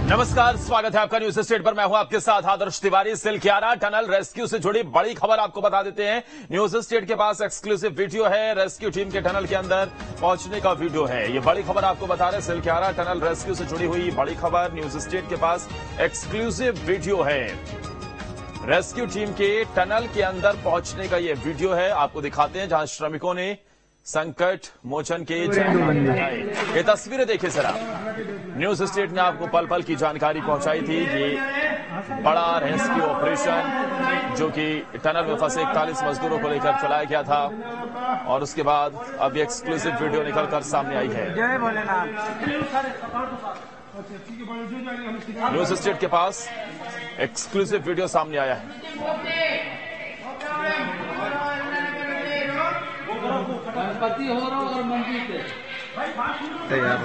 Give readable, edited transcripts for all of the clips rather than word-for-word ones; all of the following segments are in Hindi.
नमस्कार, स्वागत है आपका न्यूज स्टेट पर। मैं हूं आपके साथ आदर्श तिवारी। सिलक्यारा टनल रेस्क्यू से जुड़ी बड़ी खबर आपको बता देते हैं। न्यूज स्टेट के पास एक्सक्लूसिव वीडियो है। रेस्क्यू टीम के टनल के अंदर पहुंचने का वीडियो है। ये बड़ी खबर आपको बता रहे हैं। सिलक्यारा टनल रेस्क्यू से जुड़ी हुई बड़ी खबर। न्यूज स्टेट के पास एक्सक्लूसिव वीडियो है। रेस्क्यू टीम के टनल के अंदर पहुंचने का यह वीडियो है। आपको दिखाते हैं जहां श्रमिकों ने संकट मोचन के जयकारे लगाए। ये तस्वीरें देखिए जरा। न्यूज स्टेट ने आपको पल पल की जानकारी पहुंचाई थी। ये बड़ा रेस्क्यू ऑपरेशन जो कि टनल में फंसे 41 मजदूरों को लेकर चलाया गया था और उसके बाद अब ये एक्सक्लूसिव वीडियो निकलकर सामने आई है। न्यूज स्टेट के पास एक्सक्लूसिव वीडियो सामने आया है। गणपति हो रहा और मंदिर से तैयार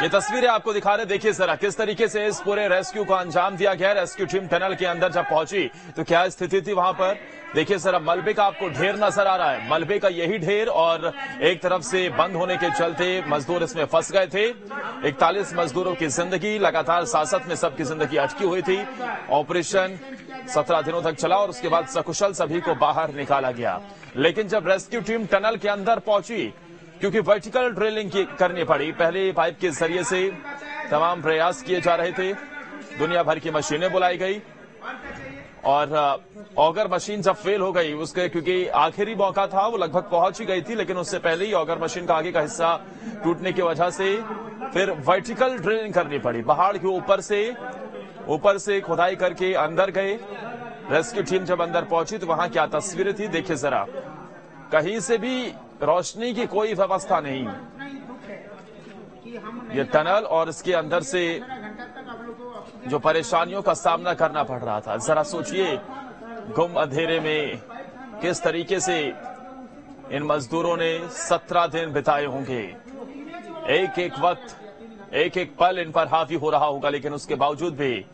ये तस्वीरें आपको दिखा रहे। देखिए जरा किस तरीके से इस पूरे रेस्क्यू को अंजाम दिया गया। रेस्क्यू टीम टनल के अंदर जब पहुंची तो क्या स्थिति थी वहां पर। देखिए जरा, मलबे का आपको ढेर नजर आ रहा है। मलबे का यही ढेर और एक तरफ से बंद होने के चलते मजदूर इसमें फंस गए थे। 41 मजदूरों की जिंदगी लगातार साथ में सबकी जिंदगी अटकी हुई थी। ऑपरेशन 17 दिनों तक चला और उसके बाद सकुशल सभी को बाहर निकाला गया। लेकिन जब रेस्क्यू टीम टनल के अंदर पहुंची, क्योंकि वर्टिकल ड्रिलिंग करनी पड़ी, पहले पाइप के जरिए से तमाम प्रयास किए जा रहे थे। दुनिया भर की मशीनें बुलाई गई और ऑगर मशीन जब फेल हो गई उसके, क्योंकि आखिरी मौका था, वो लगभग पहुंच ही गई थी, लेकिन उससे पहले ही ऑगर मशीन का आगे का हिस्सा टूटने की वजह से फिर वर्टिकल ड्रिलिंग करनी पड़ी। पहाड़ के ऊपर से खुदाई करके अंदर गए। रेस्क्यू टीम जब अंदर पहुंची तो वहां क्या तस्वीरें थी देखिए जरा। कहीं से भी रोशनी की कोई व्यवस्था नहीं। ये टनल और इसके अंदर से जो परेशानियों का सामना करना पड़ रहा था, जरा सोचिए गुम अंधेरे में किस तरीके से इन मजदूरों ने 17 दिन बिताए होंगे। एक एक वक्त, एक एक पल इन पर हावी हो रहा होगा, लेकिन उसके बावजूद भी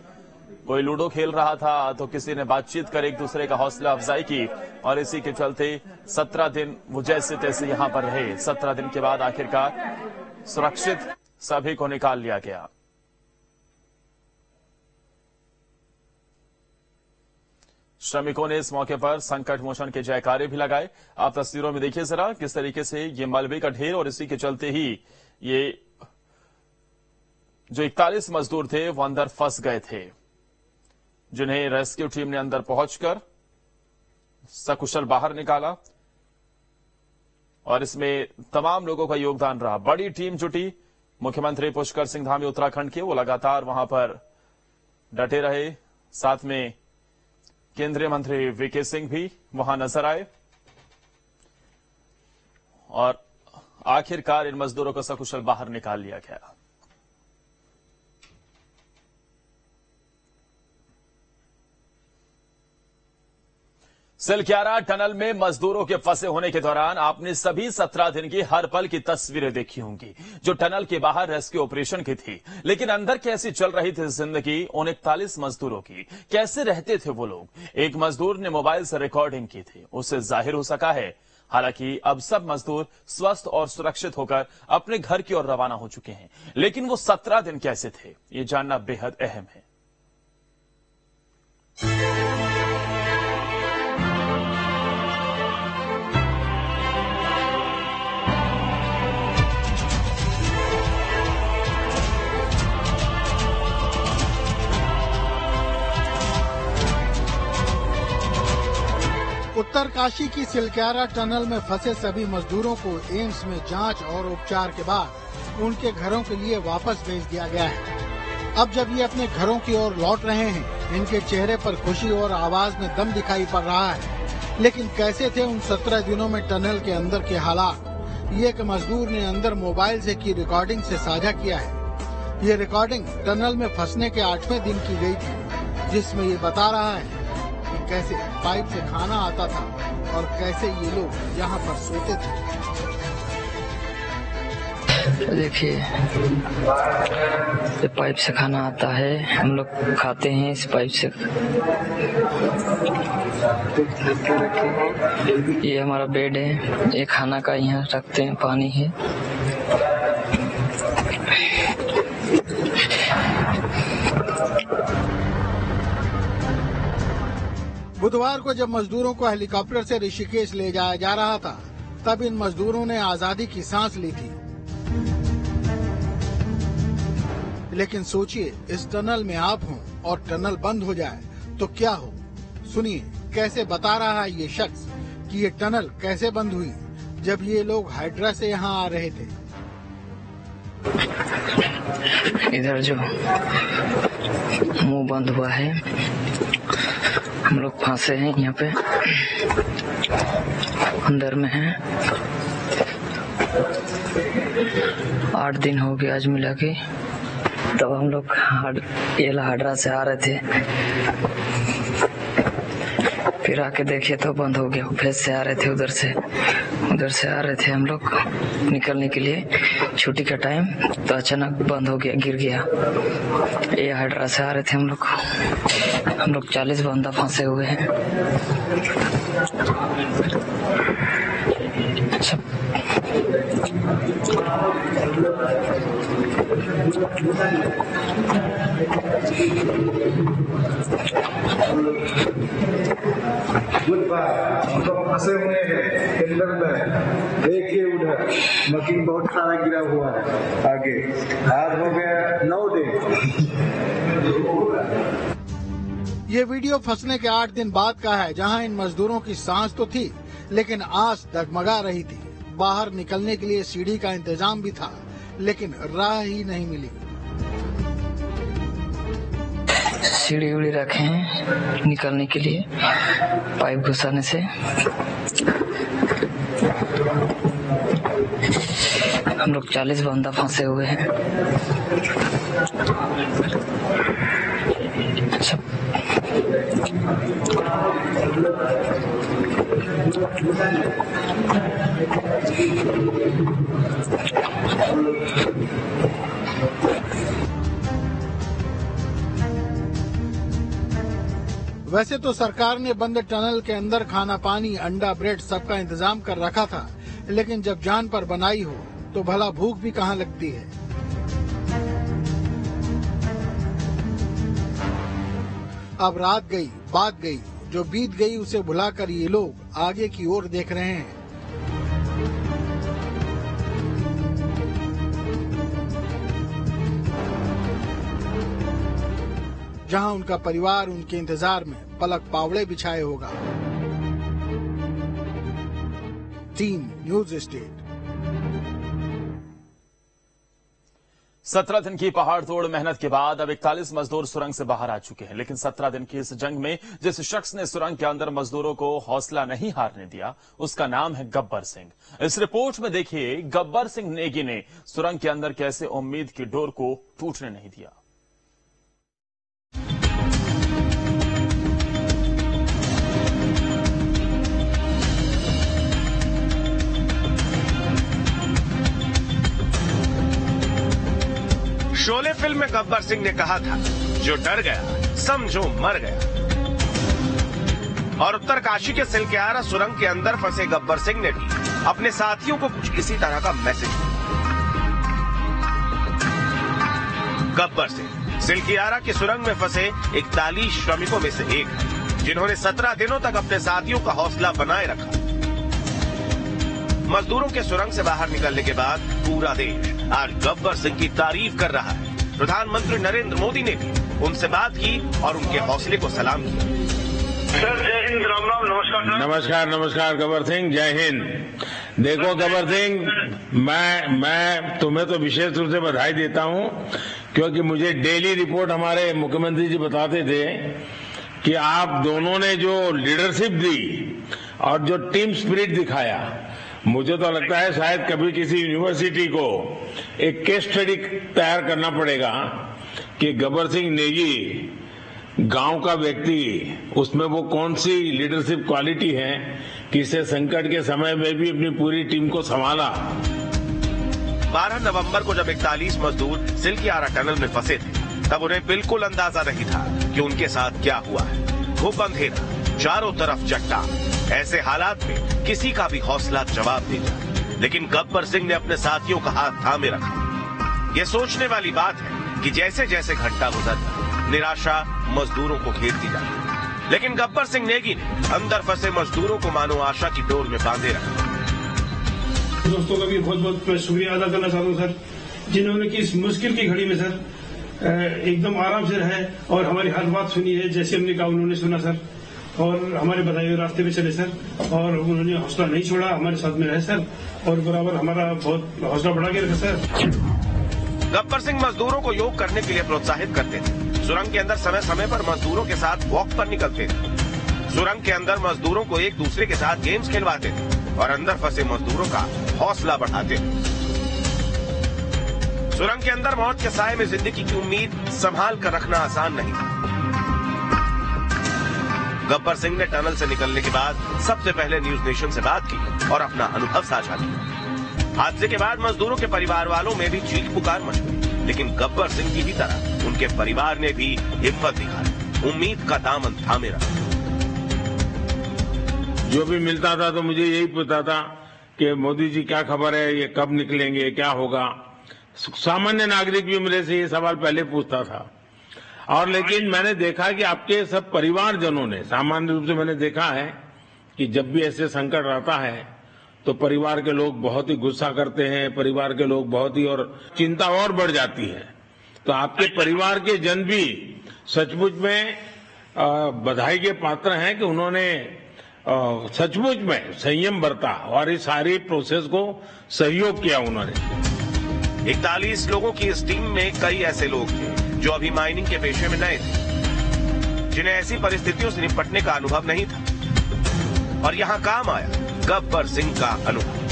कोई लूडो खेल रहा था तो किसी ने बातचीत कर एक दूसरे का हौसला अफजाई की और इसी के चलते 17 दिन वो जैसे तैसे यहां पर रहे। 17 दिन के बाद आखिरकार सुरक्षित सभी को निकाल लिया गया। श्रमिकों ने इस मौके पर संकट मोचन के जयकारे भी लगाए। आप तस्वीरों में देखिए जरा किस तरीके से ये मलबे का ढेर और इसी के चलते ही ये जो 41 मजदूर थे वो अंदर फंस गए थे, जिन्हें रेस्क्यू टीम ने अंदर पहुंचकर सकुशल बाहर निकाला और इसमें तमाम लोगों का योगदान रहा। बड़ी टीम जुटी। मुख्यमंत्री पुष्कर सिंह धामी उत्तराखंड के, वो लगातार वहां पर डटे रहे। साथ में केंद्रीय मंत्री वीके सिंह भी वहां नजर आए और आखिरकार इन मजदूरों को सकुशल बाहर निकाल लिया गया। सिलक्यारा टनल में मजदूरों के फंसे होने के दौरान आपने सभी 17 दिन की हर पल की तस्वीरें देखी होंगी, जो टनल के बाहर रेस्क्यू ऑपरेशन की थी। लेकिन अंदर कैसी चल रही थी जिंदगी उन 41 मजदूरों की, कैसे रहते थे वो लोग। एक मजदूर ने मोबाइल से रिकॉर्डिंग की थी, उससे जाहिर हो सका है। हालांकि अब सब मजदूर स्वस्थ और सुरक्षित होकर अपने घर की ओर रवाना हो चुके हैं, लेकिन वो 17 दिन कैसे थे, ये जानना बेहद अहम है। उत्तरकाशी की सिलक्यारा टनल में फंसे सभी मजदूरों को एम्स में जांच और उपचार के बाद उनके घरों के लिए वापस भेज दिया गया है। अब जब ये अपने घरों की ओर लौट रहे हैं, इनके चेहरे पर खुशी और आवाज में दम दिखाई पड़ रहा है। लेकिन कैसे थे उन 17 दिनों में टनल के अंदर के हालात, ये एक मजदूर ने अंदर मोबाइल से की रिकॉर्डिंग से साझा किया है। ये रिकॉर्डिंग टनल में फंसने के 8वें दिन की गई थी, जिसमें ये बता रहा है कैसे पाइप से खाना आता था और कैसे ये लोग यहाँ पर सोते थे। देखिए, ये पाइप से खाना आता है, हम लोग खाते हैं इस पाइप से। ये हमारा बेड है, ये खाना का यहाँ रखते हैं, पानी है। बुधवार को जब मजदूरों को हेलीकॉप्टर से ऋषिकेश ले जाया जा रहा था, तब इन मजदूरों ने आजादी की सांस ली थी। लेकिन सोचिए, इस टनल में आप हों और टनल बंद हो जाए तो क्या हो। सुनिए कैसे बता रहा है ये शख्स कि ये टनल कैसे बंद हुई जब ये लोग हाइड्रा से यहाँ आ रहे थे। इधर जो मुंह बंद हुआ है, हम लोग फंसे हैं यहाँ पे, अंदर में हैं। 8 दिन हो गए आज मिला के। तब हम लोग हाइड्रा से आ रहे थे, फिर आके देखे तो बंद हो गया। फिर से आ रहे थे, उधर से आ रहे थे हम लोग निकलने के लिए छुट्टी का टाइम, तो अचानक बंद हो गया, गिर गया। ये हाइड्रा से आ रहे थे हम लोग 40 बंदा फंसे हुए हैं। सब हम लोग फंसे हुए हैं टेंडर में। देखिए उधर मशीन बहुत सारा गिरा हुआ है। आगे आज हो गया 9 दिन। ये वीडियो फंसने के 8 दिन बाद का है, जहां इन मजदूरों की सांस तो थी लेकिन आस डगमगा रही थी। बाहर निकलने के लिए सीढ़ी का इंतजाम भी था, लेकिन राह ही नहीं मिली। सीढ़ी उड़ी रखे हैं निकलने के लिए, पाइप घुसाने से। हम लोग 40 बंदा फंसे हुए हैं। सब वैसे तो सरकार ने बंद टनल के अंदर खाना पानी, अंडा, ब्रेड सबका इंतजाम कर रखा था, लेकिन जब जान पर बनाई हो तो भला भूख भी कहाँ लगती है। अब रात गई, बात गई, जो बीत गई उसे भुलाकर ये लोग आगे की ओर देख रहे हैं। जहां उनका परिवार उनके इंतजार में पलक पावड़े बिछाए होगा। Team news state. 17 दिन की पहाड़ तोड़ मेहनत के बाद अब 41 मजदूर सुरंग से बाहर आ चुके हैं। लेकिन 17 दिन की इस जंग में जिस शख्स ने सुरंग के अंदर मजदूरों को हौसला नहीं हारने दिया, उसका नाम है गब्बर सिंह। इस रिपोर्ट में देखिए, गब्बर सिंह नेगी ने सुरंग के अंदर कैसे उम्मीद की डोर को टूटने नहीं दिया। शोले फिल्म में गब्बर सिंह ने कहा था, जो डर गया समझो मर गया। और उत्तरकाशी के सिलक्यारा सुरंग के अंदर फंसे गब्बर सिंह ने भी अपने साथियों को कुछ इसी तरह का मैसेज दिया। गब्बर सिंह सिलक्यारा की सुरंग में फंसे 41 श्रमिकों में से एक है, जिन्होंने 17 दिनों तक अपने साथियों का हौसला बनाए रखा। मजदूरों के सुरंग से बाहर निकलने के बाद पूरा देश आज गब्बर सिंह की तारीफ कर रहा है। प्रधानमंत्री नरेंद्र मोदी ने भी उनसे बात की और उनके हौसले को सलाम किया। सर जय हिंद, राम राम, नमस्कार। नमस्कार गब्बर सिंह, जय हिंद। देखो गब्बर सिंह, मैं तुम्हें तो विशेष रूप से बधाई देता हूं, क्योंकि मुझे डेली रिपोर्ट हमारे मुख्यमंत्री जी बताते थे कि आप दोनों ने जो लीडरशिप दी और जो टीम स्पिरिट दिखाया, मुझे तो लगता है शायद कभी किसी यूनिवर्सिटी को एक केस स्टडी तैयार करना पड़ेगा कि गब्बर सिंह नेगी गांव का व्यक्ति, उसमें वो कौन सी लीडरशिप क्वालिटी है कि इसे संकट के समय में भी अपनी पूरी टीम को संभाला। 12 नवंबर को जब 41 मजदूर सिलकियारा टनल में फंसे थे, तब उन्हें बिल्कुल अंदाजा नहीं था कि उनके साथ क्या हुआ है। खूब अंधेरा, चारों तरफ चट्टान। ऐसे हालात में किसी का भी हौसला जवाब नहीं था, लेकिन गब्बर सिंह ने अपने साथियों का हाथ थामे रखा। ये सोचने वाली बात है कि जैसे जैसे घंटा गुजरता, निराशा मजदूरों को घेरती जाती, लेकिन गब्बर सिंह नेगी ने अंदर फंसे मजदूरों को मानो आशा की डोर में बांधे रखा। दोस्तों का भी बहुत बहुत शुक्रिया अदा करना चाहता हूँ सर, जिन्होंने कि इस मुश्किल की घड़ी में सर एकदम आराम से रहे और हमारी हर बात सुनी है। जैसे हमने कहा उन्होंने सुना सर, और हमारे बताए हुए रास्ते पे चले सर, और उन्होंने हौसला नहीं छोड़ा, हमारे साथ में रहे सर, और बराबर हमारा बहुत हौसला बढ़ा के रखा सर। गब्बर सिंह मजदूरों को योग करने के लिए प्रोत्साहित करते थे। सुरंग के अंदर समय समय पर मजदूरों के साथ वॉक पर निकलते थे। सुरंग के अंदर मजदूरों को एक दूसरे के साथ गेम्स खिलवाते थे और अंदर फंसे मजदूरों का हौसला बढ़ाते थे। सुरंग के अंदर मौत के साए में जिंदगी की उम्मीद संभाल कर रखना आसान नहीं था। गब्बर सिंह ने टनल से निकलने के बाद सबसे पहले न्यूज नेशन से बात की और अपना अनुभव साझा किया। हादसे के बाद मजदूरों के परिवार वालों में भी चीख पुकार मच गई, लेकिन गब्बर सिंह की ही तरह उनके परिवार ने भी हिम्मत दिखाई, उम्मीद का दामन थामे रखा। जो भी मिलता था तो मुझे यही पूछता था कि मोदी जी क्या खबर है, ये कब निकलेंगे, क्या होगा। सामान्य नागरिक भी मेरे से ये सवाल पहले पूछता था। और लेकिन मैंने देखा कि आपके सब परिवारजनों ने, सामान्य रूप से मैंने देखा है कि जब भी ऐसे संकट आता है तो परिवार के लोग बहुत ही गुस्सा करते हैं, परिवार के लोग बहुत ही, और चिंता और बढ़ जाती है। तो आपके परिवार के जन भी सचमुच में बधाई के पात्र हैं कि उन्होंने सचमुच में संयम बरता और इस सारी प्रोसेस को सहयोग किया उन्होंने। 41 लोगों की इस टीम में कई ऐसे लोग थे जो अभी माइनिंग के पेशे में नए थे, जिन्हें ऐसी परिस्थितियों से निपटने का अनुभव नहीं था, और यहाँ काम आया गब्बर सिंह का अनुभव।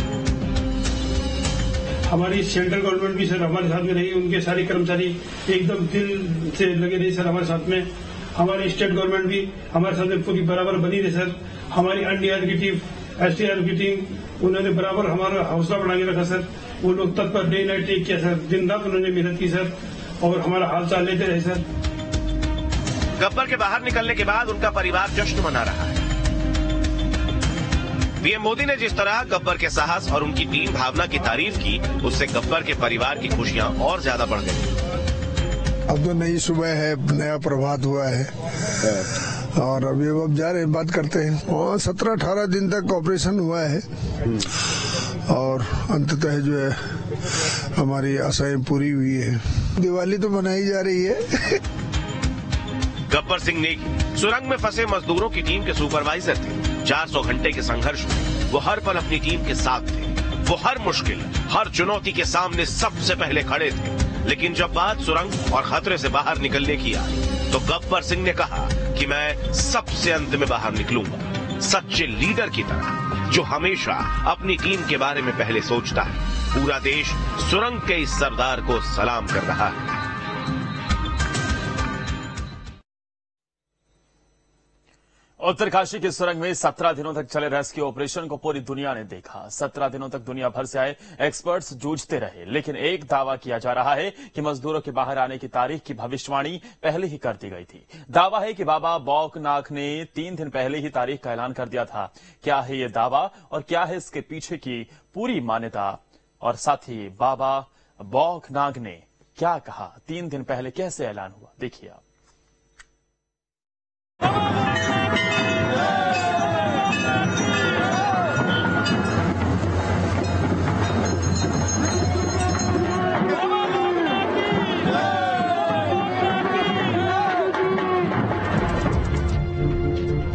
हमारी सेंट्रल गवर्नमेंट भी सर हमारे साथ में रही, उनके सारे कर्मचारी एकदम दिल से लगे रहे सर हमारे साथ में। हमारी स्टेट गवर्नमेंट भी हमारे साथ में पूरी बराबर बनी रही सर। हमारी एनडीआर की टीम, एसडीआर की टीम, उन्होंने बराबर हमारा हौसला बढ़ा के रखा सर। वो लोग तत्पर डे नाइट टेक किया सर, दिन रात उन्होंने मेहनत की सर, और हमारा हाल चाल लेते रहे सर। गब्बर के बाहर निकलने के बाद उनका परिवार जश्न मना रहा है। पीएम मोदी ने जिस तरह गब्बर के साहस और उनकी टीम भावना की तारीफ की, उससे गब्बर के परिवार की खुशियां और ज्यादा बढ़ गई। अब तो नई सुबह है, नया प्रभात हुआ है, और अभी अब जा रहे बात करते हैं। और 17-18 दिन तक ऑपरेशन हुआ है, और अंततः जो है हमारी आशाएं पूरी हुई है। दिवाली तो मनाई जा रही है। गब्बर सिंह नेगी सुरंग में फंसे मजदूरों की टीम के सुपरवाइजर थे। 400 घंटे के संघर्ष में वो हर पल अपनी टीम के साथ थे। वो हर मुश्किल, हर चुनौती के सामने सबसे पहले खड़े थे। लेकिन जब बात सुरंग और खतरे से बाहर निकलने की आई, तो गब्बर सिंह ने कहा कि मैं सबसे अंत में बाहर निकलूंगा, सच्चे लीडर की तरह जो हमेशा अपनी टीम के बारे में पहले सोचता है। पूरा देश सुरंग के इस सरदार को सलाम कर रहा है। उत्तरकाशी की सुरंग में 17 दिनों तक चले रेस्क्यू ऑपरेशन को पूरी दुनिया ने देखा। 17 दिनों तक दुनिया भर से आए एक्सपर्ट्स जूझते रहे, लेकिन एक दावा किया जा रहा है कि मजदूरों के बाहर आने की तारीख की भविष्यवाणी पहले ही कर दी गई थी। दावा है कि बाबा बौखनाक ने 3 दिन पहले ही तारीख का ऐलान कर दिया था। क्या है ये दावा और क्या है इसके पीछे की पूरी मान्यता, और साथ ही बाबा बौखनाग ने क्या कहा, 3 दिन पहले कैसे ऐलान हुआ, देखिए आप।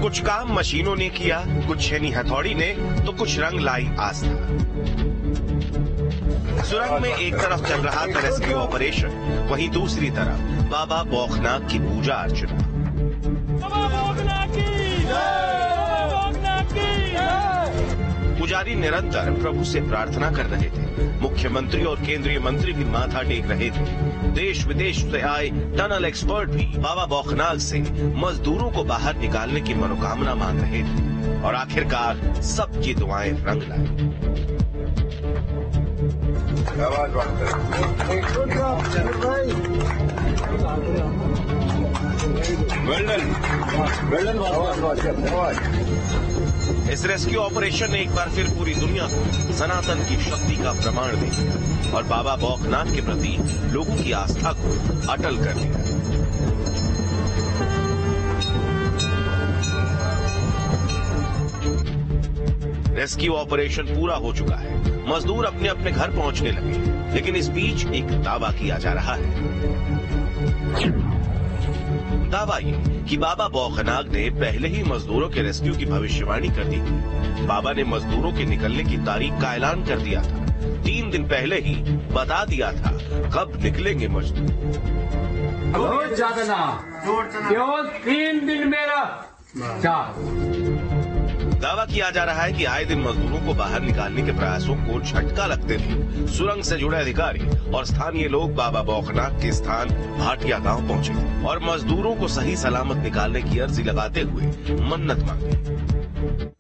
कुछ काम मशीनों ने किया, कुछ छेनी हथौड़ी ने, तो कुछ रंग लाई आस्था। सुरंग में एक तरफ चल रहा था रेस्क्यू ऑपरेशन, वहीं दूसरी तरफ बाबा बौखनाक की पूजा अर्चना। पुजारी निरंतर प्रभु से प्रार्थना कर रहे थे। मुख्यमंत्री और केंद्रीय मंत्री भी माथा टेक रहे थे। देश विदेश से आए टनल एक्सपर्ट भी बाबा बौखनाक से मजदूरों को बाहर निकालने की मनोकामना मान रहे थे, और आखिरकार सबकी दुआएं रंग लाई। इस रेस्क्यू ऑपरेशन ने एक बार फिर पूरी दुनिया को सनातन की शक्ति का प्रमाण दे दिया और बाबा बौखनाथ के प्रति लोगों की आस्था को अटल कर दिया। रेस्क्यू ऑपरेशन पूरा हो चुका है, मजदूर अपने अपने घर पहुंचने लगे, लेकिन इस बीच एक दावा किया जा रहा है। दावा ये कि बाबा बौखनाग ने पहले ही मजदूरों के रेस्क्यू की भविष्यवाणी कर दी थी। बाबा ने मजदूरों के निकलने की तारीख का ऐलान कर दिया था, 3 दिन पहले ही बता दिया था कब निकलेंगे मजदूर। रोज जागना केवल 3 दिन मेरा दावा किया जा रहा है कि आए दिन मजदूरों को बाहर निकालने के प्रयासों को झटका लगते थे सुरंग से जुड़े अधिकारी और स्थानीय लोग बाबा बौखनाग के स्थान भाटिया गांव पहुंचे और मजदूरों को सही सलामत निकालने की अर्जी लगाते हुए मन्नत मांगी।